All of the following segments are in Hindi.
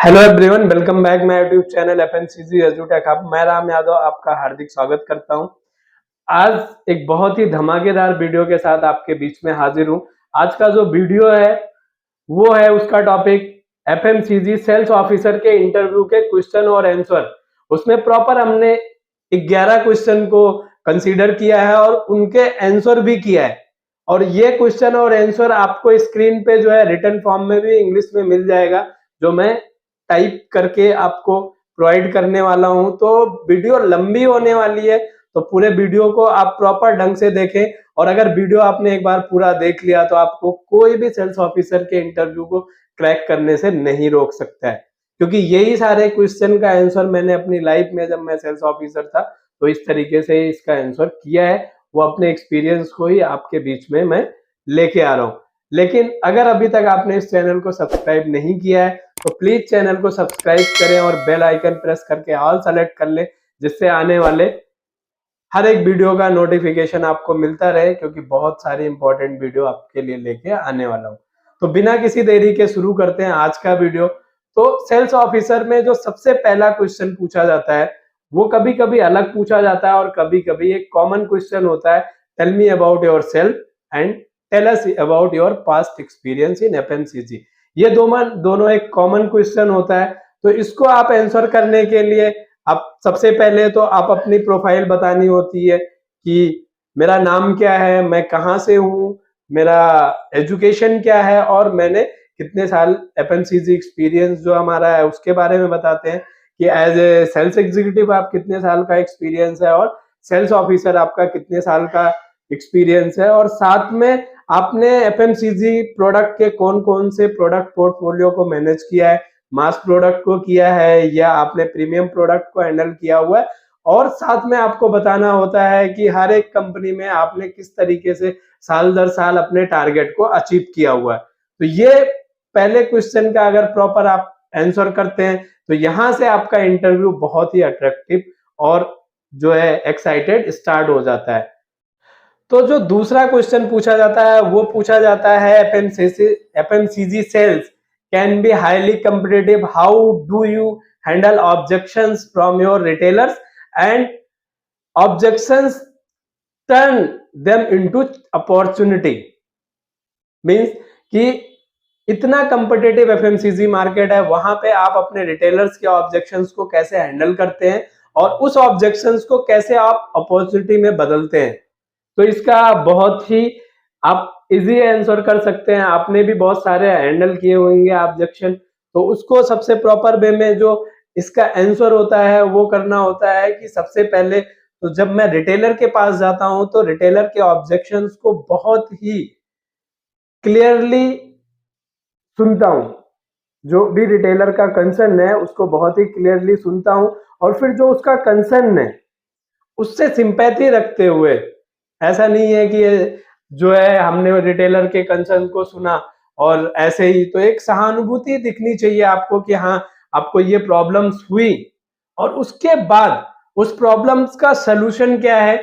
Hello everyone, welcome back my YouTube channel FMCG एजुटेक हब। मैं राम यादव आपका हार्दिक स्वागत करता हूं। आज एक बहुत ही धमाकेदार वीडियो के साथ आपके बीच में हाजिर हूं। आज का जो वीडियो है वो है, उसका टॉपिक एफएमसीजी सेल्स ऑफिसर के इंटरव्यू के क्वेश्चन और आंसर। उसमें प्रॉपर हमने 11 क्वेश्चन को कंसीडर किया है और उनके आंसर भी किया है। और ये क्वेश्चन और आंसर आपको स्क्रीन पे जो है रिटन फॉर्म में भी इंग्लिश में मिल जाएगा, जो मैं टाइप करके आपको प्रोवाइड करने वाला हूं। तो वीडियो लंबी होने वाली है, तो पूरे वीडियो को आप प्रॉपर ढंग से देखें। और अगर वीडियो आपने एक बार पूरा देख लिया तो आपको कोई भी सेल्स ऑफिसर के इंटरव्यू को क्रैक करने से नहीं रोक सकता है, क्योंकि यही सारे क्वेश्चन का आंसर मैंने अपनी लाइफ में, जब मैं सेल्स ऑफिसर था, तो इस तरीके से इसका आंसर किया है। वो अपने एक्सपीरियंस को ही आपके बीच में मैं लेके आ रहा हूं। लेकिन अगर अभी तक आपने इस चैनल को सब्सक्राइब नहीं किया है तो प्लीज चैनल को सब्सक्राइब करें और बेल आइकन प्रेस करके ऑल सेलेक्ट कर लें, जिससे आने वाले हर एक वीडियो का नोटिफिकेशन आपको मिलता रहे, क्योंकि बहुत सारी इंपॉर्टेंट वीडियो आपके लिए लेके आने वाला हूं। तो बिना किसी देरी के शुरू करते हैं आज का वीडियो। तो सेल्स ऑफिसर में जो सबसे पहला क्वेश्चन पूछा जाता है वो कभी कभी अलग पूछा जाता है और कभी कभी एक कॉमन क्वेश्चन होता है, tell me about yourself and tell us about your past experience in FMCG. ये दोनों एक कॉमन क्वेश्चन होता है। तो इसको आप आंसर करने के लिए आप सबसे पहले तो आप अपनी प्रोफाइल बतानी होती है कि मेरा नाम क्या है, मैं कहाँ से हूँ, मेरा एजुकेशन क्या है और मैंने कितने साल एफएमसीजी एक्सपीरियंस जो हमारा है उसके बारे में बताते हैं कि एज ए सेल्स एग्जीक्यूटिव आप कितने साल का एक्सपीरियंस है और सेल्स ऑफिसर आपका कितने साल का एक्सपीरियंस है। और साथ में आपने एफएमसीजी प्रोडक्ट के कौन कौन से प्रोडक्ट पोर्टफोलियो को मैनेज किया है, मास प्रोडक्ट को किया है या आपने प्रीमियम प्रोडक्ट को हैंडल किया हुआ है। और साथ में आपको बताना होता है कि हर एक कंपनी में आपने किस तरीके से साल दर साल अपने टारगेट को अचीव किया हुआ है। तो ये पहले क्वेश्चन का अगर प्रॉपर आप आंसर करते हैं तो यहां से आपका इंटरव्यू बहुत ही अट्रैक्टिव और जो है एक्साइटेड स्टार्ट हो जाता है। तो जो दूसरा क्वेश्चन पूछा जाता है वो पूछा जाता है, FMCG cells can be highly competitive, how do you handle objections from your retailers and objections turn them into opportunity. Means कि इतना कॉम्पिटिटिव एफएमसीजी मार्केट है, वहां पे आप अपने रिटेलर्स के ऑब्जेक्शंस को कैसे हैंडल करते हैं और उस ऑब्जेक्शंस को कैसे आप अपॉर्चुनिटी में बदलते हैं। तो इसका बहुत ही आप इजी आंसर कर सकते हैं। आपने भी बहुत सारे हैंडल किए होंगे ऑब्जेक्शन, तो उसको सबसे प्रॉपर वे में जो इसका आंसर होता है वो करना होता है कि सबसे पहले तो जब मैं रिटेलर के पास जाता हूं तो रिटेलर के ऑब्जेक्शंस को बहुत ही क्लियरली सुनता हूं। जो भी रिटेलर का कंसर्न है उसको बहुत ही क्लियरली सुनता हूं और फिर जो उसका कंसर्न है उससे सिंपैथी रखते हुए, ऐसा नहीं है कि जो है हमने रिटेलर के कंसर्न को सुना और ऐसे ही, तो एक सहानुभूति दिखनी चाहिए आपको कि हाँ आपको ये प्रॉब्लम्स हुई और उसके बाद उस प्रॉब्लम्स का सलूशन क्या है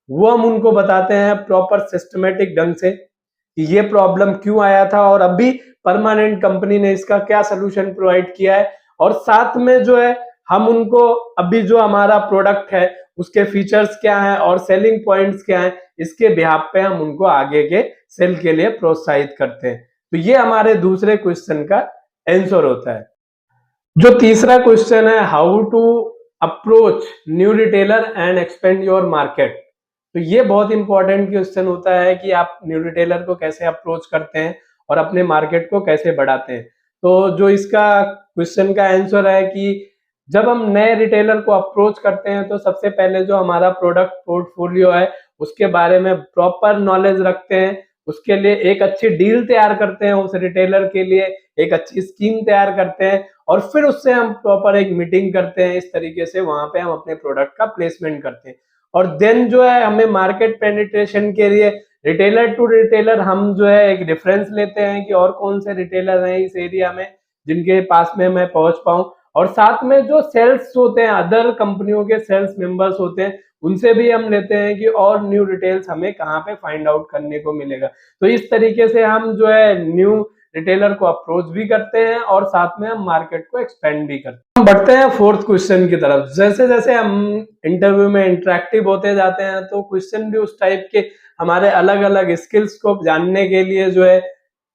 वो हम उनको बताते हैं प्रॉपर सिस्टमेटिक ढंग से कि ये प्रॉब्लम क्यों आया था और अभी परमानेंट कंपनी ने इसका क्या सलूशन प्रोवाइड किया है। और साथ में जो है हम उनको अभी जो हमारा प्रोडक्ट है उसके फीचर्स क्या हैं और सेलिंग पॉइंट्स क्या हैं, इसके बिहाफ पे हम उनको आगे के सेल के लिए प्रोत्साहित करते हैं। तो ये हमारे दूसरे क्वेश्चन का आंसर होता है। जो तीसरा क्वेश्चन है, how to approach new retailer and expand your market. तो ये बहुत इंपॉर्टेंट क्वेश्चन होता है कि आप न्यू रिटेलर को कैसे अप्रोच करते हैं और अपने मार्केट को कैसे बढ़ाते हैं। तो जो इसका क्वेश्चन का आंसर है कि जब हम नए रिटेलर को अप्रोच करते हैं तो सबसे पहले जो हमारा प्रोडक्ट पोर्टफोलियो है उसके बारे में प्रॉपर नॉलेज रखते हैं, उसके लिए एक अच्छी डील तैयार करते हैं, उस रिटेलर के लिए एक अच्छी स्कीम तैयार करते हैं और फिर उससे हम प्रॉपर एक मीटिंग करते हैं। इस तरीके से वहां पे हम अपने प्रोडक्ट का प्लेसमेंट करते हैं और देन जो है हमें मार्केट पेनिट्रेशन के लिए रिटेलर टू रिटेलर हम जो है एक रेफरेंस लेते हैं कि और कौन से रिटेलर हैं इस एरिया में जिनके पास में मैं पहुंच पाऊं। और साथ में जो सेल्स होते हैं, अदर कंपनियों के सेल्स मेंबर्स होते हैं, उनसे भी हम लेते हैं कि और न्यू रिटेल्स हमें कहाँ पे फाइंड आउट करने को मिलेगा। तो इस तरीके से हम जो है न्यू रिटेलर को अप्रोच भी करते हैं और साथ में हम मार्केट को एक्सपेंड भी करते हैं। हम बढ़ते हैं फोर्थ क्वेश्चन की तरफ। जैसे जैसे हम इंटरव्यू में इंटरेक्टिव होते जाते हैं तो क्वेश्चन भी उस टाइप के हमारे अलग अलग स्किल्स को जानने के लिए जो है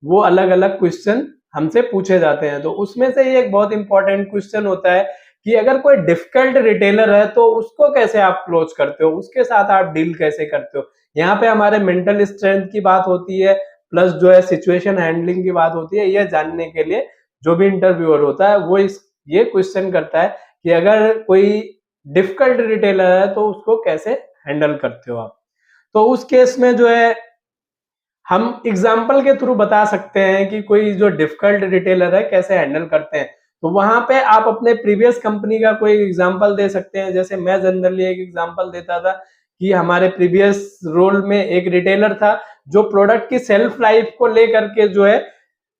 वो अलग अलग क्वेश्चन हमसे पूछे जाते हैं। तो उसमें से ये एक बहुत इंपॉर्टेंट क्वेश्चन होता है कि अगर कोई डिफिकल्ट रिटेलर है तो उसको कैसे आप क्लोज करते हो, उसके साथ आप डील कैसे करते हो। यहाँ पे हमारे मेंटल स्ट्रेंथ की बात होती है, प्लस जो है सिचुएशन हैंडलिंग की बात होती है। यह जानने के लिए जो भी इंटरव्यूअर होता है वो ये क्वेश्चन करता है कि अगर कोई डिफिकल्ट रिटेलर है तो उसको कैसे हैंडल करते हो आप। तो उस केस में जो है हम एग्जाम्पल के थ्रू बता सकते हैं कि कोई जो डिफिकल्ट रिटेलर है कैसे हैंडल करते हैं। तो वहां पे आप अपने प्रीवियस कंपनी का कोई एग्जाम्पल दे सकते हैं। जैसे मैं जनरली एक एग्जाम्पल देता था कि हमारे प्रीवियस रोल में एक रिटेलर था जो प्रोडक्ट की सेल्फ लाइफ को लेकर के जो है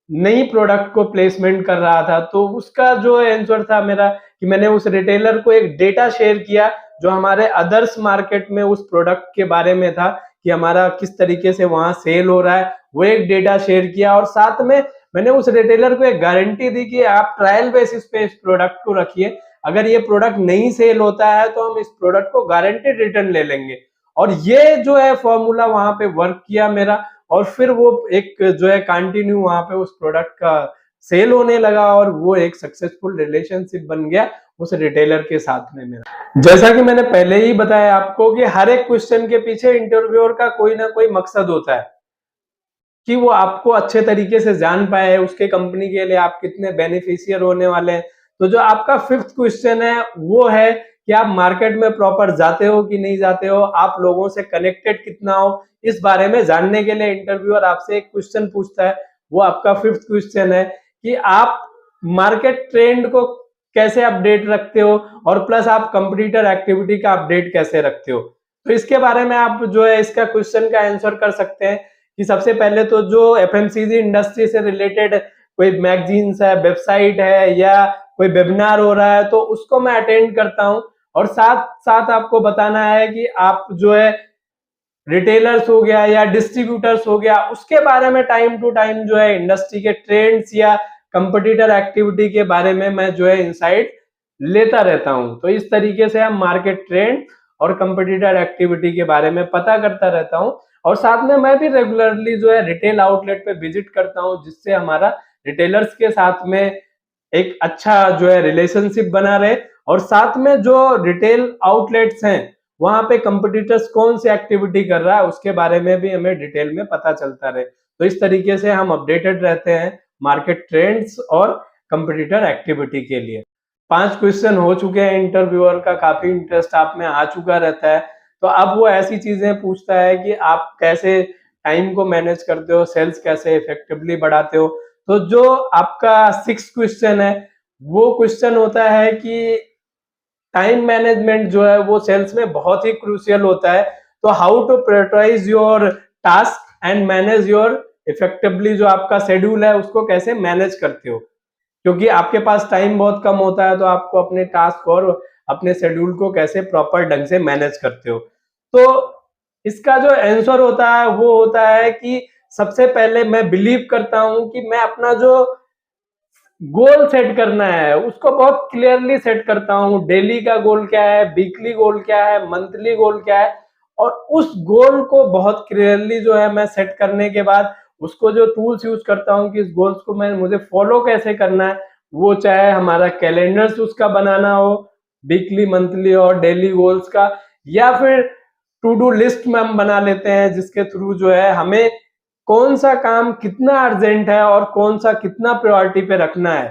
नई प्रोडक्ट को प्लेसमेंट कर रहा था। तो उसका जो आंसर था मेरा कि मैंने उस रिटेलर को एक डेटा शेयर किया जो हमारे अदर्स मार्केट में उस प्रोडक्ट के बारे में था कि हमारा किस तरीके से वहां सेल हो रहा है, वो एक डेटा शेयर किया। और साथ में मैंने उस रिटेलर को एक गारंटी दी कि आप ट्रायल बेसिस पे इस प्रोडक्ट को रखिए, अगर ये प्रोडक्ट नहीं सेल होता है तो हम इस प्रोडक्ट को गारंटेड रिटर्न ले लेंगे। और ये जो है फॉर्मूला वहां पे वर्क किया मेरा, और फिर वो एक जो है कंटिन्यू वहां पे उस प्रोडक्ट का सेल होने लगा और वो एक सक्सेसफुल रिलेशनशिप बन गया उस रिटेलर के साथ में मेरा। जैसा कि मैंने पहले ही बताया आपको कि हर एक क्वेश्चन के पीछे इंटरव्यूअर का कोई ना कोई मकसद होता है कि वो आपको अच्छे तरीके से जान पाए, उसके कंपनी के लिए आप कितने बेनिफिशियर होने वाले हैं। तो जो आपका फिफ्थ क्वेश्चन है वो है कि आप मार्केट में प्रॉपर जाते हो कि नहीं जाते हो, आप लोगों से कनेक्टेड कितना हो। इस बारे में जानने के लिए इंटरव्यूअर आपसे एक क्वेश्चन पूछता है, वो आपका फिफ्थ क्वेश्चन है कि आप मार्केट ट्रेंड को कैसे अपडेट रखते हो और प्लस आप कंपटीटर एक्टिविटी का अपडेट कैसे रखते हो। तो इसके बारे में आप जो है इसका क्वेश्चन का आंसर कर सकते हैं कि सबसे पहले तो जो एफएमसीजी इंडस्ट्री से रिलेटेड कोई मैगजीन्स है, वेबसाइट है या कोई वेबिनार हो रहा है तो उसको मैं अटेंड करता हूं। और साथ साथ आपको बताना है कि आप जो है रिटेलर्स हो गया या डिस्ट्रीब्यूटर्स हो गया उसके बारे में टाइम टू टाइम जो है इंडस्ट्री के ट्रेंड्स या कंपटीटर एक्टिविटी के बारे में मैं जो है इनसाइट लेता रहता हूं। तो इस तरीके से हम मार्केट ट्रेंड और कंपटीटर एक्टिविटी के बारे में पता करता रहता हूं। और साथ में मैं भी रेगुलरली जो है रिटेल आउटलेट पे विजिट करता हूं, जिससे हमारा रिटेलर्स के साथ में एक अच्छा जो है रिलेशनशिप बना रहे। और साथ में जो रिटेल आउटलेट्स हैं वहां पे कंपटीटर्स कौन सी एक्टिविटी कर रहा है उसके बारे में भी हमें डिटेल में पता चलता रहे। तो इस तरीके से हम अपडेटेड रहते हैं मार्केट ट्रेंड्स और कंपटीटर एक्टिविटी के लिए। 5 क्वेश्चन हो चुके हैं, इंटरव्यूअर का काफी इंटरेस्ट आप में आ चुका रहता है। तो अब वो ऐसी चीजें पूछता है कि आप कैसे टाइम को मैनेज करते हो, सेल्स कैसे इफेक्टिवली बढ़ाते हो। तो जो आपका 6 क्वेश्चन है वो क्वेश्चन होता है कि टाइम मैनेजमेंट जो है वो सेल्स में बहुत ही क्रूशियल होता है। तो how to prioritise your task and manage your effectively, जो आपका शेड्यूल है उसको कैसे मैनेज करते हो, क्योंकि आपके पास टाइम बहुत कम होता है। तो आपको अपने टास्क और अपने शेड्यूल को कैसे प्रॉपर ढंग से मैनेज करते हो। तो इसका जो आंसर होता है वो होता है कि सबसे पहले मैं बिलीव करता हूं कि मैं अपना जो गोल सेट करना है उसको बहुत क्लियरली सेट करता हूं। डेली का गोल क्या है, वीकली गोल क्या है, मंथली गोल क्या है, और उस गोल को बहुत क्लियरली जो है मैं सेट करने के बाद उसको जो टूल्स यूज करता हूं कि इस गोल्स को मुझे फॉलो कैसे करना है। वो चाहे हमारा कैलेंडर्स उसका बनाना हो, वीकली मंथली और डेली गोल्स का, या फिर टू डू लिस्ट में हम बना लेते हैं जिसके थ्रू जो है हमें कौन सा काम कितना अर्जेंट है और कौन सा कितना प्रायोरिटी पे रखना है,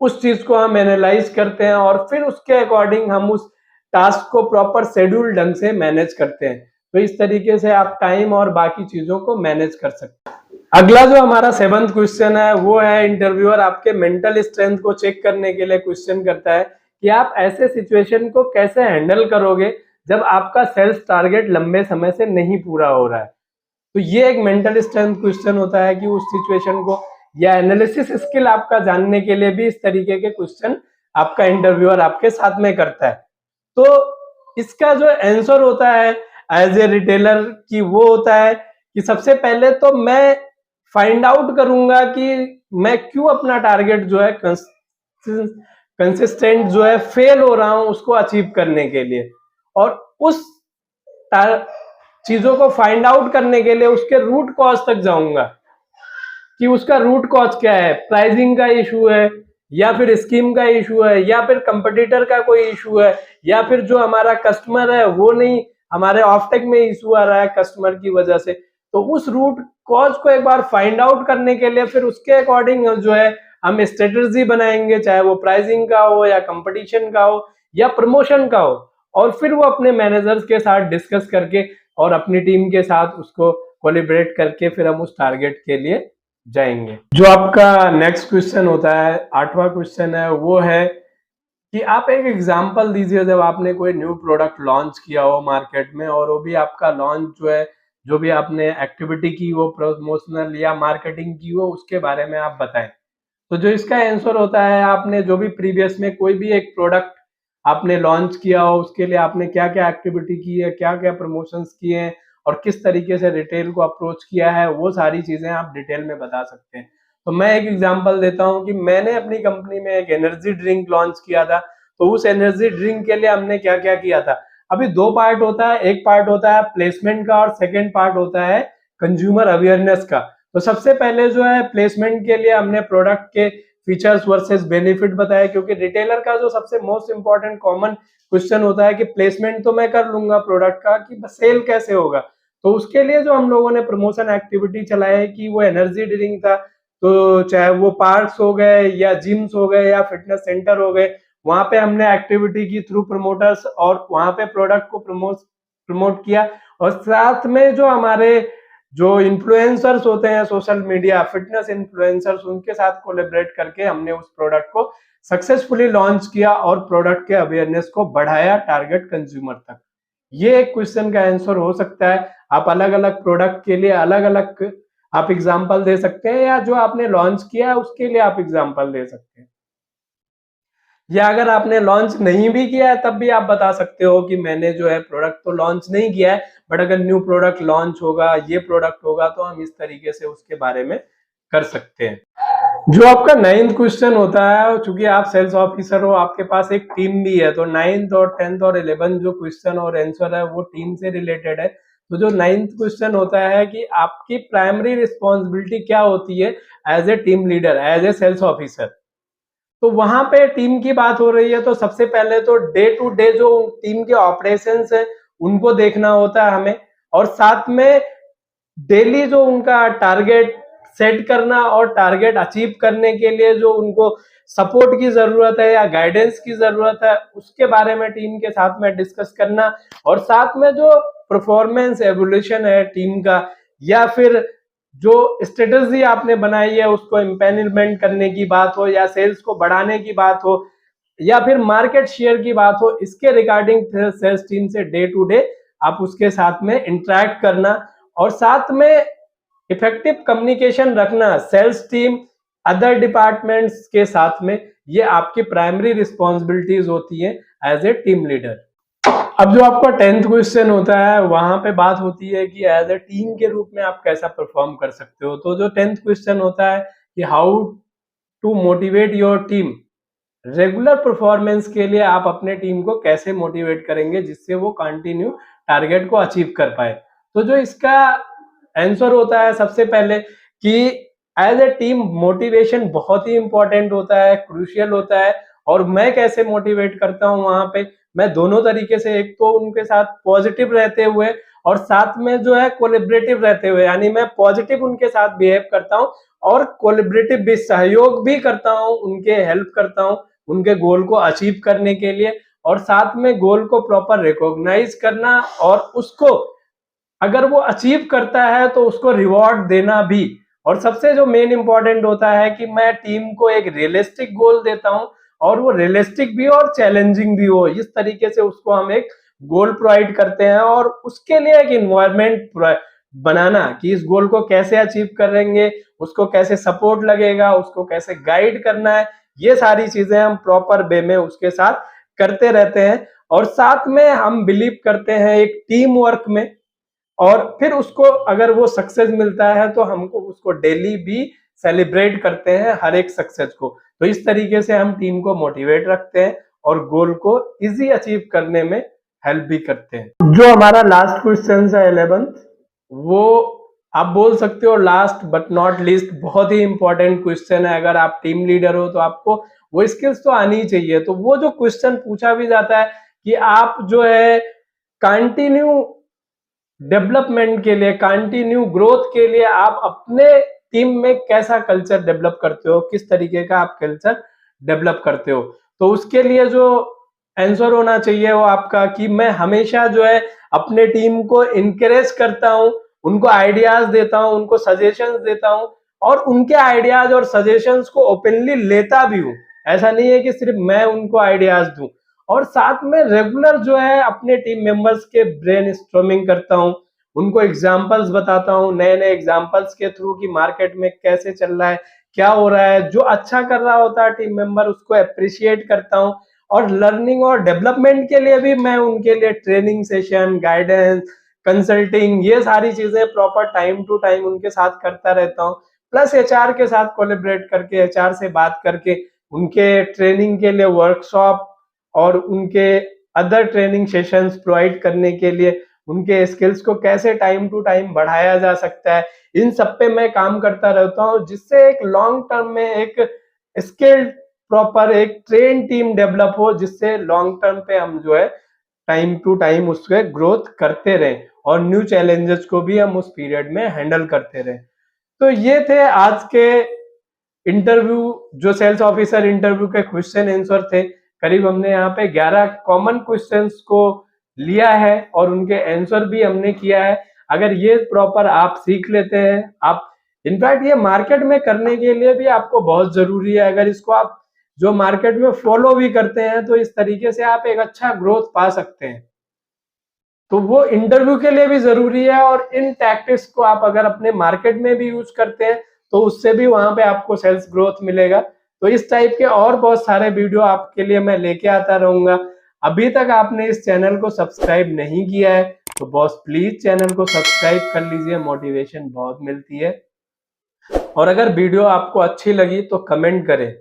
उस चीज को हम एनालाइज करते हैं और फिर उसके अकॉर्डिंग हम उस टास्क को प्रॉपर शेड्यूल ढंग से मैनेज करते हैं। तो इस तरीके से आप टाइम और बाकी चीजों को मैनेज कर सकते हैं। अगला जो हमारा 7th क्वेश्चन है वो है इंटरव्यूअर आपके मेंटल स्ट्रेंथ को चेक करने के लिए क्वेश्चन करता है कि आप ऐसे सिचुएशन को कैसे हैंडल करोगे जब आपका सेल्स टारगेट लंबे समय से नहीं पूरा हो रहा है। तो ये एक मेंटल स्ट्रेंथ क्वेश्चन होता है कि उस सिचुएशन को या एनालिसिस स्किल आपका जानने के लिए भी इस तरीके के क्वेश्चन आपका इंटरव्यूअर आपके साथ में करता है। तो इसका जो आंसर होता है एज ए रिटेलर की वो होता है कि सबसे पहले तो मैं फाइंड आउट करूंगा कि मैं क्यों अपना टारगेट जो है कंसिस्टेंट जो है फेल हो रहा हूं उसको अचीव करने के लिए, और उस चीजों को फाइंड आउट करने के लिए उसके रूट कॉज तक जाऊंगा कि उसका रूट कॉज क्या है, प्राइसिंग का इशू है, या फिर स्कीम का इशू है, या फिर कंपटीटर का कोई इशू है, या फिर जो हमारा कस्टमर है वो नहीं, हमारे ऑफटेक में इशू आ रहा है कस्टमर की वजह से। तो उस रूट कॉज को एक बार फाइंड आउट करने के लिए फिर उसके अकॉर्डिंग जो है हम स्ट्रेटजी बनाएंगे, चाहे वो प्राइसिंग का हो या कंपटीशन का हो या प्रमोशन का हो, और फिर वो अपने मैनेजर्स के साथ डिस्कस करके और अपनी टीम के साथ उसको कोलिब्रेट करके फिर हम उस टारगेट के लिए जाएंगे। जो आपका नेक्स्ट क्वेश्चन होता है, 8वां क्वेश्चन है, वो है कि आप एक एग्जांपल दीजिए जब आपने कोई न्यू प्रोडक्ट लॉन्च किया हो मार्केट में, और वो भी आपका लॉन्च जो है, जो भी आपने एक्टिविटी की वो प्रमोशनल या मार्केटिंग की हो, उसके बारे में आप बताएं। तो जो इसका आंसर होता है, आपने जो भी प्रीवियस में कोई भी एक प्रोडक्ट आपने लॉन्च किया हो उसके लिए आपने क्या क्या एक्टिविटी की है, क्या क्या प्रमोशंस किए हैं, और किस तरीके से रिटेल को अप्रोच किया है, वो सारी चीजें आप डिटेल में बता सकते हैं। तो मैं एक एग्जांपल देता हूं कि मैंने अपनी कंपनी में एक एनर्जी ड्रिंक लॉन्च किया था। तो उस एनर्जी ड्रिंक के लिए हमने क्या क्या किया था, अभी दो पार्ट होता है, एक पार्ट होता है प्लेसमेंट का और सेकेंड पार्ट होता है कंज्यूमर अवेयरनेस का। तो सबसे पहले जो है प्लेसमेंट के लिए हमने प्रोडक्ट के फीचर्स वर्सेस बेनिफिट बताया, क्योंकि रिटेलर का जो सबसे मोस्ट इंपॉर्टेंट कॉमन क्वेश्चन होता है कि प्लेसमेंट तो मैं कर लूंगा प्रोडक्ट का, कि सेल कैसे होगा। तो उसके लिए जो हम लोगों ने प्रमोशन एक्टिविटी चलाया है कि वो एनर्जी ड्रिंक था, तो चाहे वो पार्क्स हो गए या जिम्स हो गए या फिटनेस सेंटर हो गए, वहां पे हमने एक्टिविटी की थ्रू प्रमोटर्स, और वहां पे प्रोडक्ट को प्रमोट किया। और साथ में जो हमारे जो इन्फ्लुएंसर्स होते हैं सोशल मीडिया फिटनेस इन्फ्लुएंसर्स, उनके साथ कोलैबोरेट करके हमने उस प्रोडक्ट को सक्सेसफुली लॉन्च किया और प्रोडक्ट के अवेयरनेस को बढ़ाया टारगेट कंज्यूमर तक। ये एक क्वेश्चन का आंसर हो सकता है। आप अलग अलग प्रोडक्ट के लिए अलग अलग आप एग्जाम्पल दे सकते हैं, या जो आपने लॉन्च किया है उसके लिए आप एग्जाम्पल दे सकते हैं, या अगर आपने लॉन्च नहीं भी किया है तब भी आप बता सकते हो कि मैंने जो है प्रोडक्ट तो लॉन्च नहीं किया है, बट अगर न्यू प्रोडक्ट लॉन्च होगा, ये प्रोडक्ट होगा, तो हम इस तरीके से उसके बारे में कर सकते हैं। जो आपका 9th क्वेश्चन होता है, चूंकि आप सेल्स ऑफिसर हो, आपके पास एक टीम भी है, तो 9th और 10th और 11th जो क्वेश्चन और आंसर है वो टीम से रिलेटेड है। तो जो 9th क्वेश्चन होता है कि आपकी प्राइमरी रिस्पॉन्सिबिलिटी क्या होती है as a team leader, as a sales officer. तो वहां पे टीम की बात हो रही है, तो सबसे पहले तो डे टू डे जो टीम के ऑपरेशंस है उनको देखना होता है हमें, और साथ में डेली जो उनका टारगेट सेट करना और टारगेट अचीव करने के लिए जो उनको सपोर्ट की जरूरत है या गाइडेंस की जरूरत है, उसके बारे में टीम के साथ में डिस्कस करना। और साथ में जो परफॉर्मेंस एवोल्यूशन है टीम का, या फिर जो स्ट्रेटजी आपने बनाई है उसको इम्पेनलमेंट करने की बात हो, या सेल्स को बढ़ाने की बात हो, या फिर मार्केट शेयर की बात हो, इसके रिगार्डिंग सेल्स टीम से डे टू डे आप उसके साथ में इंटरेक्ट करना, और साथ में इफेक्टिव कम्युनिकेशन रखना सेल्स टीम अदर डिपार्टमेंट्स के साथ में। ये आपकी प्राइमरी रिस्पॉन्सिबिलिटीज होती है एज ए टीम लीडर। अब जो आपका 10th क्वेश्चन होता है, वहां पे बात होती है कि एज ए टीम के रूप में आप कैसा परफॉर्म कर सकते हो। तो जो 10th क्वेश्चन होता है कि how to motivate your team, regular performance के लिए आप अपने टीम को कैसे मोटिवेट करेंगे जिससे वो कंटिन्यू टारगेट को अचीव कर पाए। तो जो इसका आंसर होता है सबसे पहले कि एज ए टीम मोटिवेशन बहुत ही इंपॉर्टेंट होता है, क्रूशियल होता है। और मैं कैसे मोटिवेट करता हूं वहां पे, मैं दोनों तरीके से, एक तो उनके साथ पॉजिटिव रहते हुए और साथ में जो है कोलिब्रेटिव रहते हुए, यानी मैं पॉजिटिव उनके साथ बिहेव करता हूं और कोलिब्रेटिव भी, सहयोग भी करता हूं, उनके हेल्प करता हूं उनके गोल को अचीव करने के लिए। और साथ में गोल को प्रॉपर रिकॉग्नाइज करना, और उसको अगर वो अचीव करता है तो उसको रिवॉर्ड देना भी। और सबसे जो मेन इंपॉर्टेंट होता है कि मैं टीम को एक रियलिस्टिक गोल देता हूं, और वो रियलिस्टिक भी और चैलेंजिंग भी हो, इस तरीके से उसको हम एक गोल प्रोवाइड करते हैं। और उसके लिए एक इन्वायरमेंट बनाना कि इस गोल को कैसे अचीव करेंगे, उसको कैसे सपोर्ट लगेगा, उसको कैसे गाइड करना है, ये सारी चीजें हम प्रॉपर वे में उसके साथ करते रहते हैं। और साथ में हम बिलीव करते हैं एक टीम वर्क में, और फिर उसको अगर वो सक्सेस मिलता है तो हमको उसको डेली भी सेलिब्रेट करते हैं हर एक सक्सेस को। तो इस तरीके से हम टीम को मोटिवेट रखते हैं और गोल को इजी अचीव करने में हेल्प भी करते हैं। जो हमारा लास्ट क्वेश्चन है 11th, वो आप बोल सकते हो लास्ट बट नॉट लीस्ट, बहुत ही इंपॉर्टेंट क्वेश्चन है। अगर आप टीम लीडर हो तो आपको वो स्किल्स तो आनी ही चाहिए। तो वो जो क्वेश्चन पूछा भी जाता है कि आप जो है कंटिन्यू डेवलपमेंट के लिए, कंटिन्यू ग्रोथ के लिए आप अपने टीम में कैसा कल्चर डेवलप करते हो, किस तरीके का आप कल्चर डेवलप करते हो। तो उसके लिए जो आंसर होना चाहिए वो आपका कि मैं हमेशा जो है अपने टीम को इनकरेज करता हूं, उनको आइडियाज देता हूं, उनको सजेशंस देता हूं और उनके आइडियाज और सजेशंस को ओपनली लेता भी हूं। ऐसा नहीं है कि सिर्फ मैं उनको आइडियाज दूं। और साथ में रेगुलर जो है अपने टीम मेंबर्स के ब्रेनस्टॉर्मिंग करता हूं, उनको एग्जांपल्स बताता हूं, नए नए एग्जांपल्स के थ्रू कि मार्केट में कैसे चल रहा है, क्या हो रहा है। जो अच्छा कर रहा होता है टीम मेंबर उसको अप्रिशिएट करता हूं। और लर्निंग और डेवलपमेंट के लिए भी मैं उनके लिए ट्रेनिंग सेशन, गाइडेंस, कंसल्टिंग, ये सारी चीजें प्रॉपर टाइम टू टाइम उनके साथ करता रहता हूँ। प्लस एचआर के साथ कोलैबोरेट करके, एचआर से बात करके उनके ट्रेनिंग के लिए वर्कशॉप और उनके अदर ट्रेनिंग सेशंस प्रोवाइड करने के लिए उनके स्किल्स को कैसे टाइम टू टाइम बढ़ाया जा सकता है, इन सब पे मैं काम करता रहता हूँ। जिससे एक लॉन्ग टर्म में एक स्किल्ड प्रॉपर एक ट्रेन टीम डेवलप हो, जिससे लॉन्ग टर्म पे हम जो है टाइम टू टाइम उसके ग्रोथ करते रहें और न्यू चैलेंजेस को भी हम उस पीरियड में हैंडल करते रहें। तो ये थे आज के इंटरव्यू, जो सेल्स ऑफिसर इंटरव्यू के क्वेश्चन आंसर थे। करीब हमने यहाँ पे 11 कॉमन क्वेश्चंस को लिया है और उनके आंसर भी हमने किया है। अगर ये प्रॉपर आप सीख लेते हैं, आप इनफैक्ट ये मार्केट में करने के लिए भी आपको बहुत जरूरी है। अगर इसको आप जो मार्केट में फॉलो भी करते हैं तो इस तरीके से आप एक अच्छा ग्रोथ पा सकते हैं। तो वो इंटरव्यू के लिए भी जरूरी है और इन टैक्टिक्स को आप अगर अपने मार्केट में भी यूज करते हैं तो उससे भी वहां पे आपको सेल्स ग्रोथ मिलेगा। तो इस टाइप के और बहुत सारे वीडियो आपके लिए मैं लेके आता रहूंगा। अभी तक आपने इस चैनल को सब्सक्राइब नहीं किया है तो बॉस प्लीज चैनल को सब्सक्राइब कर लीजिए, मोटिवेशन बहुत मिलती है। और अगर वीडियो आपको अच्छी लगी तो कमेंट करें,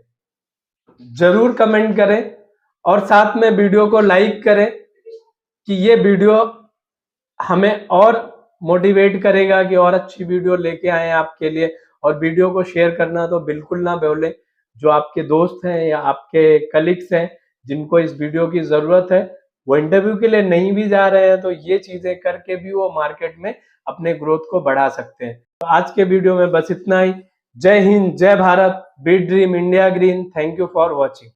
जरूर कमेंट करें और साथ में वीडियो को लाइक करें कि ये वीडियो हमें और मोटिवेट करेगा कि और अच्छी वीडियो लेके आए आपके लिए। और वीडियो को शेयर करना तो बिल्कुल ना भूलें। जो आपके दोस्त हैं या आपके कलीग्स हैं जिनको इस वीडियो की जरूरत है, वो इंटरव्यू के लिए नहीं भी जा रहे हैं तो ये चीजें करके भी वो मार्केट में अपने ग्रोथ को बढ़ा सकते हैं। तो आज के वीडियो में बस इतना ही। जय हिंद, जय Bharat, beat dream, India green. Thank you for watching.